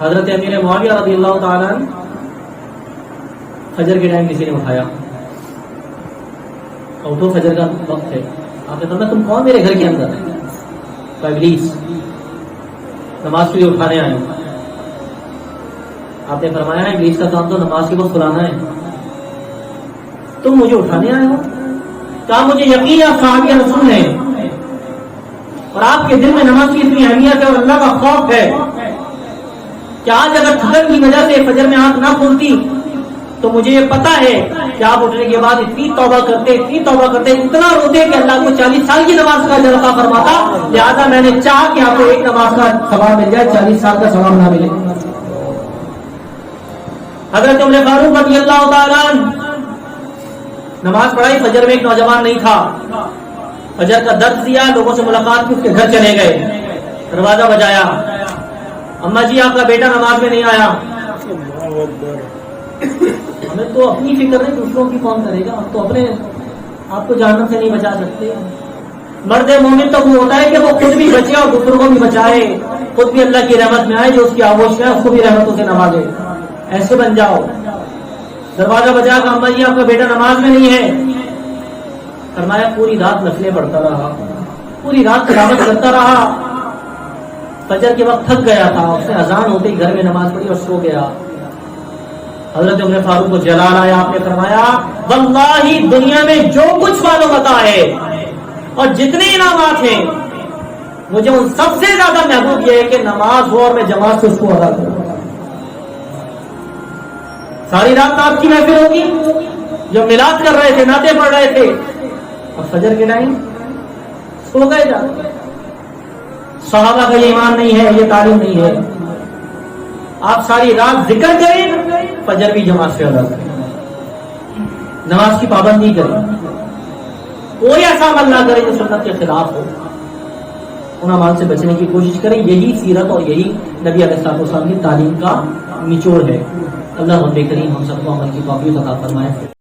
حضرت امیر معاویہ رضی اللہ تعالیٰ عنہ فجر کے ٹائم کسی نے اٹھایا، اٹھو فجر کا وقت ہے. آپ نے فرمایا تم کون میرے گھر کے اندر؟ ابلیس، نماز کے لیے اٹھانے آئے ہوں. آپ نے فرمایا ہے ابلیس کا کام تو نماز کے وقت سلانا ہے، تم مجھے اٹھانے آئے ہو؟ کہا مجھے یقین ہے آپ صحابی رسول ہیں اور آپ کے دل میں نماز کی اتنی اہمیت ہے اور اللہ کا خوف ہے کہ آج اگر تھکن کی وجہ سے فجر میں آنکھ نہ کھلتی تو مجھے یہ پتا ہے کہ آپ اٹھنے کے بعد اتنی توبہ کرتے اتنا روتے کہ اللہ کو 40 سال کی نماز کا اجر عطا فرماتا، لہذا میں نے چاہا کہ آپ کو ایک نماز کا ثواب مل جائے، 40 سال کا ثواب نہ ملے. حضرت عمر فاروق رضی اللہ تعالیٰ نماز پڑھائی، فجر میں ایک نوجوان نہیں تھا، فجر کا درس دیا، لوگوں سے ملاقات کی، اس کے گھر چلے گئے، دروازہ بجایا، اما جی آپ کا بیٹا نماز میں نہیں آیا. ہمیں تو اپنی فکر نہیں، دوسروں کی کون کرے گا؟ ہم تو اپنے آپ کو جہنم سے نہیں بچا سکتے. مرد مومن تو وہ ہوتا ہے کہ وہ خود بھی بچے اور دوسروں کو بھی بچائے، خود بھی اللہ کی رحمت میں آئے، جو اس کی آغوش ہے اس کو بھی رحمتوں سے نوازے. ایسے بن جاؤ. دروازہ بجا کہ اما جی آپ کا بیٹا نماز میں نہیں ہے. فرمایا پوری رات نفلیں پڑھتا رہا، پوری رات تلاوت کرتا رہا، فجر کے وقت تھک گیا تھا، اس نے اذان ہوتے ہی گھر میں نماز پڑھی اور سو گیا. حضرت عمر فاروق کو جلال آیا، آپ نے فرمایا واللہ دنیا میں جو کچھ معلومات ہے اور جتنے انعامات ہیں مجھے ان سب سے زیادہ محبوب یہ ہے کہ نماز ہو اور میں جماعت سے اس کو ادا کروں. ساری رات آپ کی محفل ہوگی، جو میلاد کر رہے تھے، نعتیں پڑھ رہے تھے، اور فجر کے ٹائم سو گئے جا. صحابہ کا یہ ایمان نہیں ہے، یہ تعلیم نہیں ہے. آپ ساری رات ذکر کریں، فجر بھی جماعت سے ادا کریں، نماز کی پابندی کریں، کوئی ایسا عمل نہ کرے جو سنت کے خلاف ہو. ان اعمال سے بچنے کی کوشش کریں. یہی سیرت اور یہی نبی علیہ الصلوۃ والسلام کی تعلیم کا نچوڑ ہے. اللہ رب کریم ہم سب کو عمل کی توفیق عطا فرمائے.